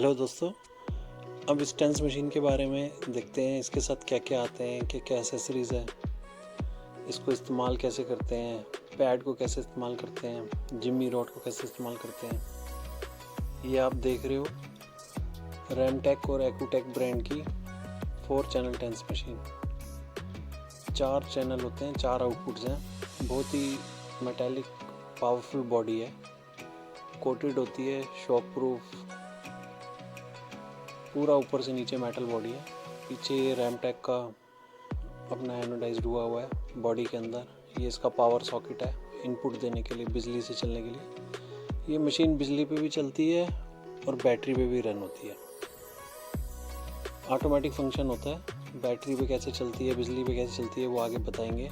Hello दोस्तों। अब इस टेंस मशीन के बारे में देखते हैं, इसके साथ क्या क्या आते हैं, क्या क्या एसेसरीज़ है, इसको इस्तेमाल कैसे करते हैं, पैड को कैसे इस्तेमाल करते हैं, जिम्मी रॉड को कैसे इस्तेमाल करते हैं। ये आप देख रहे हो रैमटेक और एक्यूटेक ब्रांड की 4 चैनल टेंस मशीन। 4 चैनल होते हैं, 4 आउटपुट्स हैं। बहुत ही मेटालिक पावरफुल बॉडी है, कोटेड होती है, शॉक प्रूफ, पूरा ऊपर से नीचे मेटल बॉडी है। पीछे ये रैमटेक का अपना एनोडाइज्ड हुआ है बॉडी के अंदर। ये इसका पावर सॉकेट है इनपुट देने के लिए, बिजली से चलने के लिए। ये मशीन बिजली पे भी चलती है और बैटरी पे भी रन होती है। ऑटोमेटिक फंक्शन होता है। बैटरी पे कैसे चलती है, बिजली पे कैसे चलती है, वो आगे बताएंगे।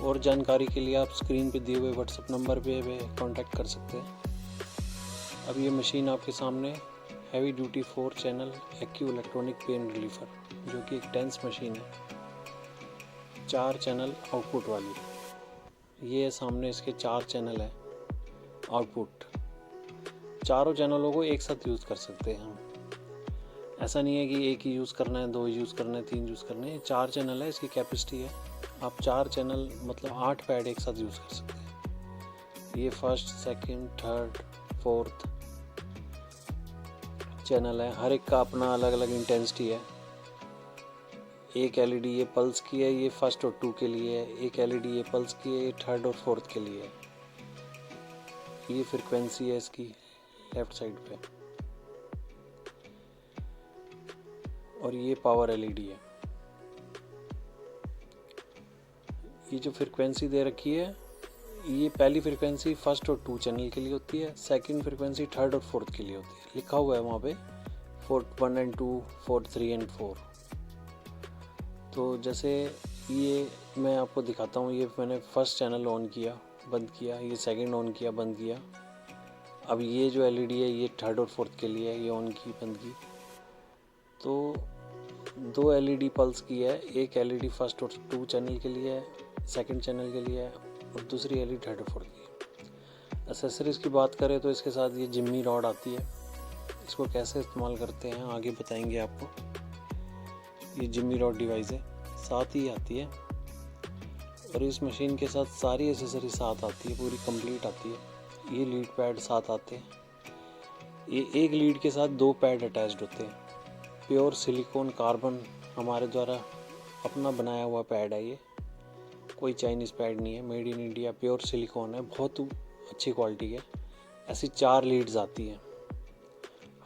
और जानकारी के लिए आप स्क्रीन पे दिए हुए व्हाट्सएप नंबर पे कांटेक्ट कर सकते हैं। अब ये मशीन आपके सामने heavy duty 4 channel Accu electronic pain रिलीफर, जो कि एक टेंस मशीन है, 4 चैनल आउटपुट वाली। ये सामने इसके 4 चैनल है आउटपुट। चारों चैनलों को एक साथ यूज़ कर सकते हैं हम। ऐसा नहीं है कि एक ही यूज़ करना है, 2 यूज़ करना है, 3 यूज़ करना है। 4 चैनल है, इसकी कैपेसिटी है। आप 4 चैनल मतलब 8 पैड एक साथ यूज़ कर सकते हैं। ये first, second, third, fourth channel है। हर एक का अपना अलग अलग इंटेंसिटी है। एक एलईडी ये पल्स की है, ये फर्स्ट और 2 के लिए है। एक एलईडी ये पल्स की है, ये थर्ड और फोर्थ के लिए है। ये फ्रीक्वेंसी है इसकी लेफ्ट साइड पे, और ये पावर एलईडी है। ये जो फ्रीक्वेंसी दे रखी है, ये पहली फ्रीक्वेंसी फर्स्ट और 2 चैनल के लिए होती है। सेकंड फ्रीक्वेंसी थर्ड और फोर्थ के लिए होती है। लिखा हुआ है वहाँ पे फोर्थ 1 एंड 2, फोर्थ 3 एंड 4। तो जैसे ये मैं आपको दिखाता हूँ, ये मैंने फर्स्ट चैनल ऑन किया, बंद किया, ये सेकंड ऑन किया, बंद किया। अब ये जो एलईडी है ये थर्ड और फोर्थ के लिए है, ये ऑन की, बंद की। तो 2 एलईडी पल्स की है। एक एलईडी फर्स्ट और 2 चैनल के लिए है, सेकंड चैनल के लिए है, और दूसरी एलईडी थर्ड और फोर्थ की। एसेसरीज़ की बात करें तो इसके साथ ये जिम्मी रॉड आती है। इसको कैसे इस्तेमाल करते हैं आगे बताएंगे आपको। ये जिम्मी रॉड डिवाइस है, साथ ही आती है। और इस मशीन के साथ सारी एसेसरी साथ आती है, पूरी कंप्लीट आती है। ये लीड पैड साथ आते हैं। ये एक लीड के साथ 2 पैड अटैच्ड होते हैं। प्योर सिलिकॉन कार्बन हमारे द्वारा अपना बनाया हुआ पैड है। ये कोई चाइनीज़ पैड नहीं है, made in India, pure silicon है, बहुत अच्छी क्वालिटी है। ऐसी 4 लीड्स आती हैं।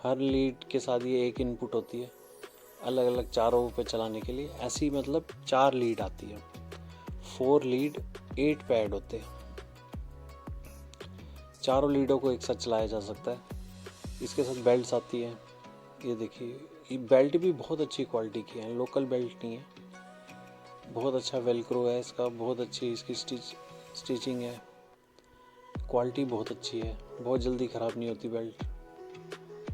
हर लीड के साथ ये एक इनपुट होती है, अलग अलग चारों पे चलाने के लिए। ऐसी मतलब 4 लीड आती है। 4 लीड 8 पैड होते हैं। चारों लीडों को एक साथ चलाया जा सकता है। इसके साथ बेल्ट्स आती हैं। ये देखिए, ये बेल्ट भी बहुत अच्छी क्वालिटी की है, लोकल बेल्ट नहीं है। बहुत अच्छा वेलक्रो है इसका, बहुत अच्छी इसकी स्टिचिंग है, क्वालिटी बहुत अच्छी है, बहुत जल्दी ख़राब नहीं होती बेल्ट।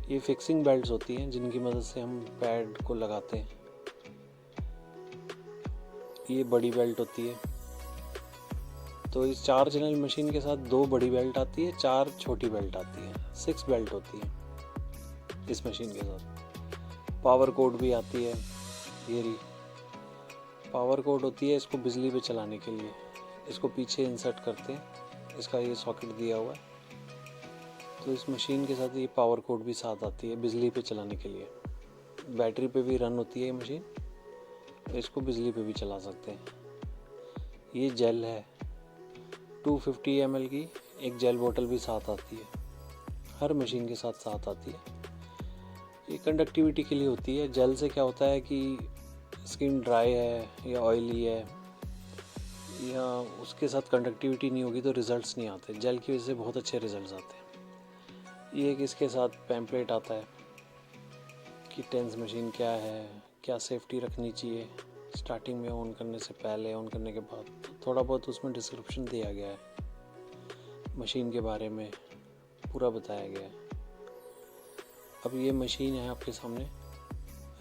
ये फिक्सिंग बेल्ट्स होती हैं जिनकी मदद से हम पैड को लगाते हैं। ये बड़ी बेल्ट होती है। तो इस 4 चैनल मशीन के साथ 2 बड़ी बेल्ट आती है, 4 छोटी बेल्ट आती है, 6 बेल्ट होती है इस मशीन के साथ। पावर कोड भी आती है। ये रही पावर कोड होती है, इसको बिजली पे चलाने के लिए। इसको पीछे इंसर्ट करते हैं, इसका ये सॉकेट दिया हुआ है। तो इस मशीन के साथ ये पावर कोड भी साथ आती है बिजली पे चलाने के लिए। बैटरी पे भी रन होती है ये मशीन, तो इसको बिजली पे भी चला सकते हैं। ये जेल है, 250 ml की एक जेल बोतल भी साथ आती है। हर मशीन के साथ आती है। ये कंडक्टिविटी के लिए होती है। जेल से क्या होता है कि स्किन ड्राई है या ऑयली है या उसके साथ कंडक्टिविटी नहीं होगी तो रिज़ल्ट्स नहीं आते। जेल की वजह से बहुत अच्छे रिज़ल्ट्स आते हैं। ये एक इसके साथ पैम्पलेट आता है कि टेंस मशीन क्या है, क्या सेफ्टी रखनी चाहिए स्टार्टिंग में, ऑन करने से पहले, ऑन करने के बाद। थोड़ा बहुत उसमें डिस्क्रिप्शन दिया गया है, मशीन के बारे में पूरा बताया गया है। अब ये मशीन है आपके सामने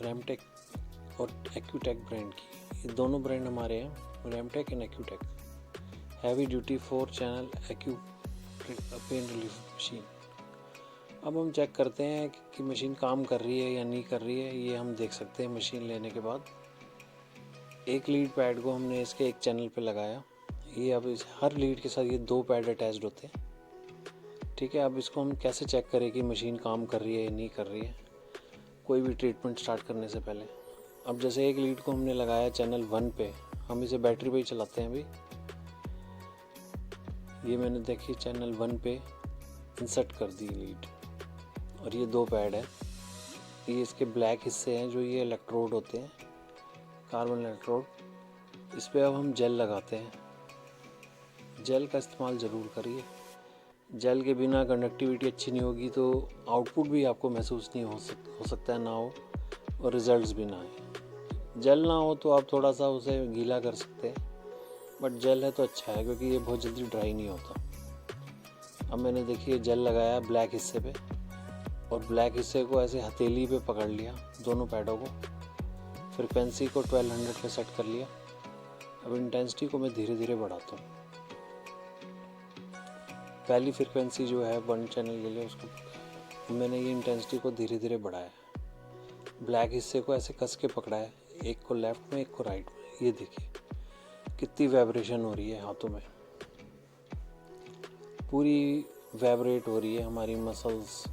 रैमटेक और एक्यूटेक ब्रांड की। ये दोनों ब्रांड हमारे हैं, Ramtech and Accutech. Heavy duty 4 channel Accu pain relief machine. अब हम चेक करते हैं कि मशीन काम कर रही है या नहीं कर रही है। ये हम देख सकते हैं मशीन लेने के बाद। एक लीड पैड को हमने इसके एक चैनल पे लगाया। ये अब इस हर लीड के साथ ये 2 पैड अटैच्ड होते हैं। ठीक है, अब इसको हम कैसे चेक करें कि मशीन काम कर रही है या नहीं कर रही है कोई भी ट्रीटमेंट स्टार्ट करने से पहले। अब जैसे एक लीड को हमने लगाया चैनल 1 पे, हम इसे बैटरी पे ही चलाते हैं अभी। ये मैंने देखी चैनल 1 पे इंसर्ट कर दी लीड, और ये 2 पैड है। ये इसके ब्लैक हिस्से हैं जो ये इलेक्ट्रोड होते हैं, कार्बन इलेक्ट्रोड। इस पे अब हम जेल लगाते हैं। जेल का इस्तेमाल ज़रूर करिए। जेल के बिना कंडक्टिविटी अच्छी नहीं होगी तो आउटपुट भी आपको महसूस नहीं हो सकता है, ना हो, और रिजल्ट्स भी ना आए। जेल ना हो तो आप थोड़ा सा उसे गीला कर सकते हैं, बट जेल है तो अच्छा है क्योंकि ये बहुत जल्दी ड्राई नहीं होता। अब मैंने देखिए जेल लगाया ब्लैक हिस्से पे, और ब्लैक हिस्से को ऐसे हथेली पे पकड़ लिया दोनों पैडों को। फ्रिक्वेंसी को 1200 पे सेट कर लिया। अब इंटेंसिटी को मैं धीरे धीरे बढ़ाता हूँ। पहली फ्रिक्वेंसी जो है 1 चैनल के लिए, उसको मैंने ये इंटेंसिटी को धीरे धीरे बढ़ाया। ब्लैक हिस्से को ऐसे कस के पकड़ा है, एक को लेफ्ट में एक को राइट में। ये देखिए कितनी वाइब्रेशन हो रही है हाथों में, पूरी वाइब्रेट हो रही है हमारी मसल्स।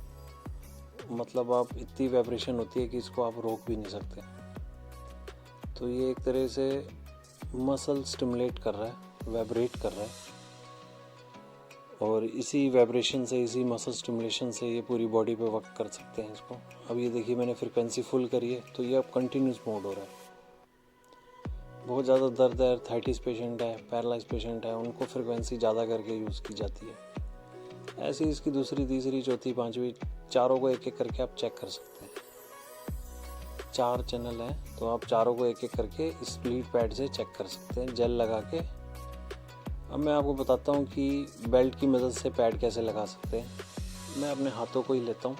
मतलब आप इतनी वाइब्रेशन होती है कि इसको आप रोक भी नहीं सकते। तो ये एक तरह से मसल स्टिमुलेट कर रहा है, वाइब्रेट कर रहा है, और इसी वाइब्रेशन से, इसी मसल स्टिमुलेशन से ये पूरी बॉडी पे वर्क कर सकते हैं इसको। अब ये देखिए मैंने फ्रिक्वेंसी फुल करी है तो ये अब कंटिन्यूस मोड हो रहा है। बहुत ज़्यादा दर्द है, आर्थराइटिस पेशेंट है, पैरालाइज पेशेंट है, उनको फ्रिक्वेंसी ज़्यादा करके यूज़ की जाती है। ऐसी इसकी दूसरी, तीसरी, चौथी, पांचवी, चारों को एक एक करके आप चेक कर सकते हैं। 4 चैनल हैं तो आप चारों को एक एक करके इस लीड पैड से चेक कर सकते हैं जेल लगा के। अब मैं आपको बताता हूँ कि बेल्ट की मदद से पैड कैसे लगा सकते हैं। मैं अपने हाथों को ही लेता हूँ।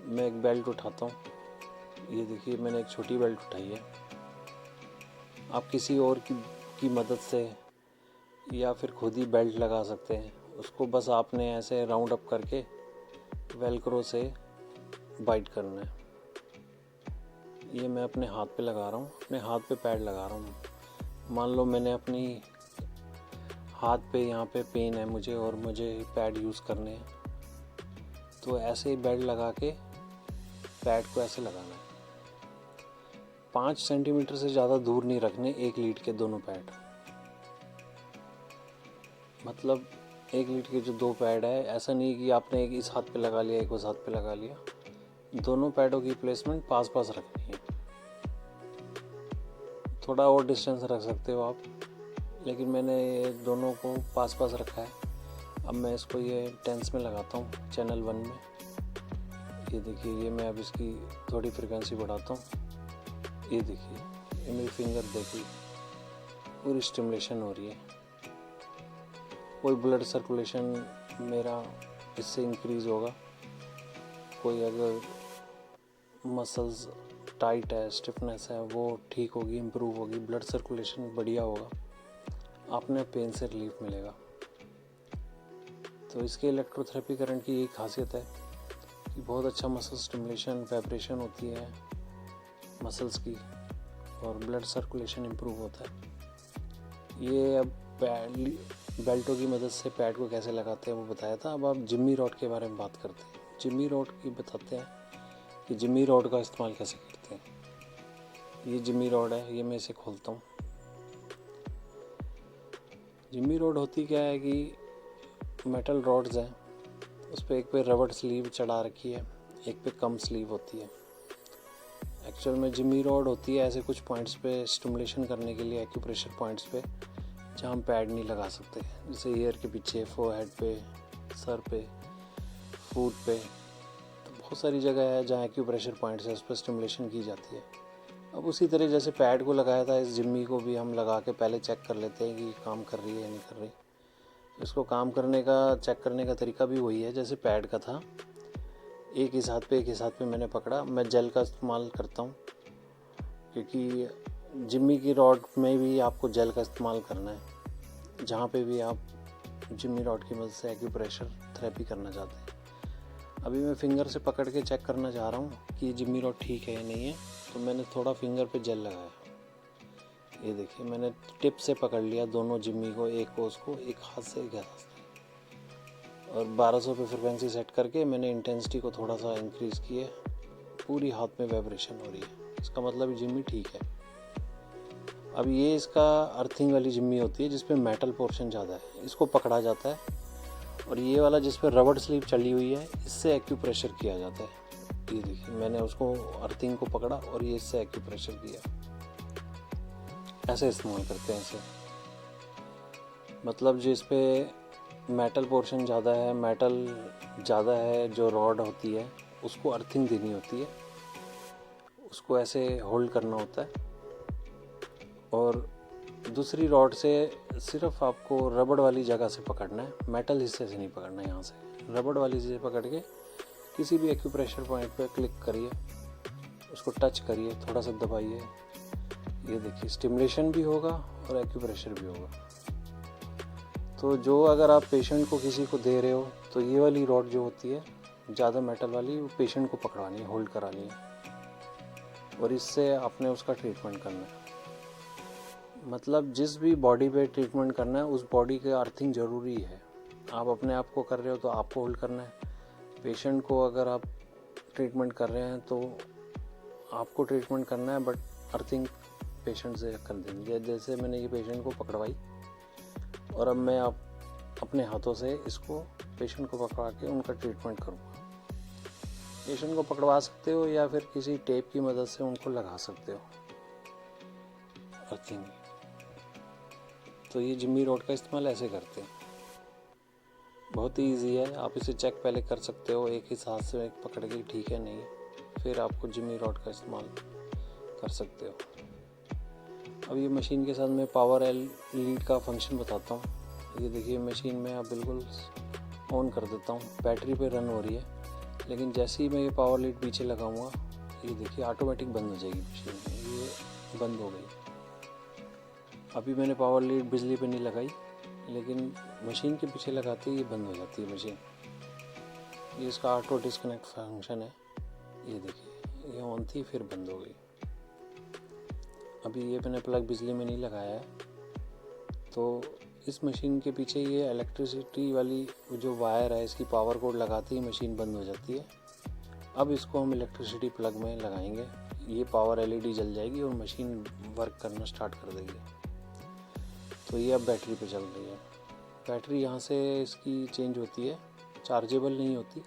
मैं एक बेल्ट उठाता हूँ। ये देखिए मैंने एक छोटी बेल्ट उठाई है। आप किसी और की मदद से या फिर खुद ही बेल्ट लगा सकते हैं। उसको बस आपने ऐसे राउंड अप करके वेलक्रो से बाइट करना है। ये मैं अपने हाथ पे लगा रहा हूँ, अपने हाथ पे पैड लगा रहा हूँ। मान लो मैंने अपनी हाथ पे यहाँ पे पेन है मुझे, और मुझे पैड यूज़ करने हैं, तो ऐसे ही बेल्ट लगा के पैड को ऐसे लगाना है। 5 सेंटीमीटर से ज़्यादा दूर नहीं रखने एक लीड के दोनों पैड। मतलब एक लीड के जो 2 पैड है, ऐसा नहीं कि आपने एक इस हाथ पे लगा लिया, एक उस हाथ पे लगा लिया। दोनों पैडों की प्लेसमेंट पास पास रखनी है। थोड़ा और डिस्टेंस रख सकते हो आप, लेकिन मैंने ये दोनों को पास पास रखा है। अब मैं इसको ये टेंस में लगाता हूँ चैनल 1 में। ये देखिए, ये मैं अब इसकी थोड़ी फ्रिक्वेंसी बढ़ाता हूँ। ये देखिए, ये मेरी फिंगर देखिए पूरी स्टिमुलेशन हो रही है। कोई ब्लड सर्कुलेशन मेरा इससे इंक्रीज़ होगा। कोई अगर मसल्स टाइट है, स्टिफनेस है, वो ठीक होगी, इम्प्रूव होगी, ब्लड सर्कुलेशन बढ़िया होगा, आपने पेन से रिलीफ मिलेगा। तो इसके इलेक्ट्रोथेरेपी करंट की यही खासियत है कि बहुत अच्छा मसल स्टिमुलेशन, वाइब्रेशन होती है मसल्स की, और ब्लड सर्कुलेशन इम्प्रूव होता है। ये अब बेल्टों की मदद से पैड को कैसे लगाते हैं वो बताया था। अब आप जिम्मी रॉड के बारे में बात करते हैं। जिम्मी रॉड की बताते हैं कि जिम्मी रॉड का इस्तेमाल कैसे करते हैं। ये जिम्मी रॉड है, ये मैं इसे खोलता हूँ। जिम्मी रॉड होती क्या है कि मेटल रॉड्स हैं, उस पर एक पे रबड़ स्लीव चढ़ा रखी है, एक पे कम स्लीव होती है। एक्चुअल में जिम्मी रॉड होती है ऐसे कुछ पॉइंट्स पे स्टिमुलेशन करने के लिए, एक्यूप्रेशर पॉइंट्स पे जहाँ हम पैड नहीं लगा सकते, जैसे ईयर के पीछे, फोरहेड पे, सर पे, फूट पे। तो बहुत सारी जगह है जहाँ एक्यूप्रेशर पॉइंट्स है, उस पर स्टिमुलेशन की जाती है। अब उसी तरह जैसे पैड को लगाया था, इस जिम्मी को भी हम लगा के पहले चेक कर लेते हैं कि काम कर रही है या नहीं कर रही। इसको काम करने का, चेक करने का तरीका भी वही है जैसे पैड का था। एक इस हाथ पे, एक इस हाथ पे मैंने पकड़ा। मैं जेल का इस्तेमाल करता हूँ क्योंकि जिम्मी की रॉड में भी आपको जेल का इस्तेमाल करना है, जहाँ पे भी आप जिम्मी रॉड की मदद से एक्यूप्रेशर थेरेपी करना चाहते हैं। अभी मैं फिंगर से पकड़ के चेक करना चाह रहा हूँ कि जिम्मी रॉड ठीक है या नहीं है। तो मैंने थोड़ा फिंगर पे जेल लगाया, ये देखिए मैंने टिप से पकड़ लिया दोनों जिम्मी को, एक को उसको, एक हाथ से एक हाथ से, और 1200 पे फ्रिक्वेंसी सेट करके मैंने इंटेंसिटी को थोड़ा सा इंक्रीज़ किया। पूरी हाथ में वाइब्रेशन हो रही है, इसका मतलब जिम्मी ठीक है। अब ये इसका अर्थिंग वाली जिम्मी होती है जिसपे मेटल पोर्शन ज़्यादा है, इसको पकड़ा जाता है। और ये वाला जिस पे रबड़ स्लीव चली हुई है, इससे एक्यूप्रेशर किया जाता है। ये देखिए मैंने उसको अर्थिंग को पकड़ा और ये इससे एक्यूप्रेशर किया। ऐसे इस्तेमाल करते हैं इसे, मतलब जिस पे मेटल पोर्शन ज़्यादा है, मेटल ज़्यादा है, जो रॉड होती है उसको अर्थिंग देनी होती है, उसको ऐसे होल्ड करना होता है। और दूसरी रॉड से सिर्फ आपको रबड़ वाली जगह से पकड़ना है, मेटल हिस्से से नहीं पकड़ना है। यहाँ से रबड़ वाली से पकड़ के किसी भी एक्यूप्रेशर पॉइंट पे क्लिक करिए, उसको टच करिए, थोड़ा सा दबाइए, ये देखिए स्टिमुलेशन भी होगा और एक्यूप्रेशर भी होगा। तो जो अगर आप पेशेंट को किसी को दे रहे हो तो ये वाली रॉड जो होती है ज़्यादा मेटल वाली, वो पेशेंट को पकड़वानी है, होल्ड करानी है, और इससे आपने उसका ट्रीटमेंट करना है। मतलब जिस भी बॉडी पे ट्रीटमेंट करना है उस बॉडी के अर्थिंग ज़रूरी है। आप अपने आप को कर रहे हो तो आपको होल्ड करना है, पेशेंट को अगर आप ट्रीटमेंट कर रहे हैं तो आपको ट्रीटमेंट करना है, बट अर्थिंग पेशेंट से कर देंगे। जैसे मैंने ये पेशेंट को पकड़वाई और अब मैं अपने हाथों से इसको पेशेंट को पकड़ा के उनका ट्रीटमेंट करूँगा। पेशेंट को पकड़वा सकते हो या फिर किसी टेप की मदद से उनको लगा सकते हो अर्थिंग। तो ये जिम्मी रॉड का इस्तेमाल ऐसे करते हैं, बहुत ही ईजी है। आप इसे चेक पहले कर सकते हो एक ही हाथ से पकड़ के ठीक है नहीं, फिर आपको जिम्मी रॉड का इस्तेमाल कर सकते हो। अब ये मशीन के साथ मैं पावर लीड का फंक्शन बताता हूँ। ये देखिए मशीन में आप बिल्कुल ऑन कर देता हूँ, बैटरी पे रन हो रही है, लेकिन जैसे ही मैं ये पावर लीड पीछे लगाऊंगा ये देखिए ऑटोमेटिक बंद हो जाएगी मशीन। ये बंद हो गई। अभी मैंने पावर लीड बिजली पे नहीं लगाई, लेकिन मशीन के पीछे लगाते ही ये बंद हो जाती है मशीन। ये इसका ऑटो डिस्कनेक्ट फंक्शन है। ये देखिए ये ऑन थी फिर बंद हो गई। अभी ये मैंने प्लग बिजली में नहीं लगाया है, तो इस मशीन के पीछे ये इलेक्ट्रिसिटी वाली जो वायर है इसकी पावर कोड लगाते ही मशीन बंद हो जाती है। अब इसको हम इलेक्ट्रिसिटी प्लग में लगाएंगे, ये पावर एलईडी जल जाएगी और मशीन वर्क करना स्टार्ट कर देगी। तो ये अब बैटरी पे चल रही है। बैटरी यहाँ से इसकी चेंज होती है, चार्जेबल नहीं होती।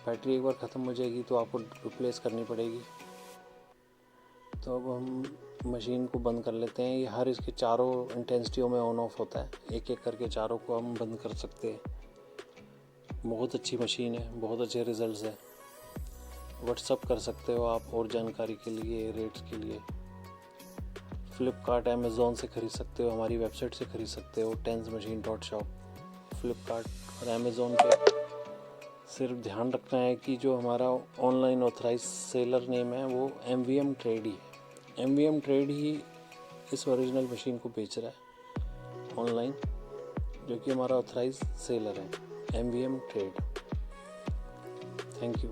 बैटरी एक बार ख़त्म हो जाएगी तो आपको रिप्लेस करनी पड़ेगी। तो अब हम मशीन को बंद कर लेते हैं। ये हर इसके चारों इंटेंसिटियों में ऑन ऑफ होता है, एक एक करके चारों को हम बंद कर सकते हैं। बहुत अच्छी मशीन है, बहुत अच्छे रिजल्ट्स है। व्हाट्सअप कर सकते हो आप और जानकारी के लिए, रेट्स के लिए। फ्लिपकार्ट अमेज़ॉन से ख़रीद सकते हो, हमारी वेबसाइट से ख़रीद सकते हो tensmachine.shop। फ्लिपकार्ट और अमेज़ॉन पे सिर्फ ध्यान रखना है कि जो हमारा ऑनलाइन ऑथराइज सेलर नेम है वो MVM ट्रेड ही है। MVM ट्रेड ही इस ओरिजिनल मशीन को बेच रहा है ऑनलाइन, जो कि हमारा ऑथराइज सेलर है MVM ट्रेड। Thank you.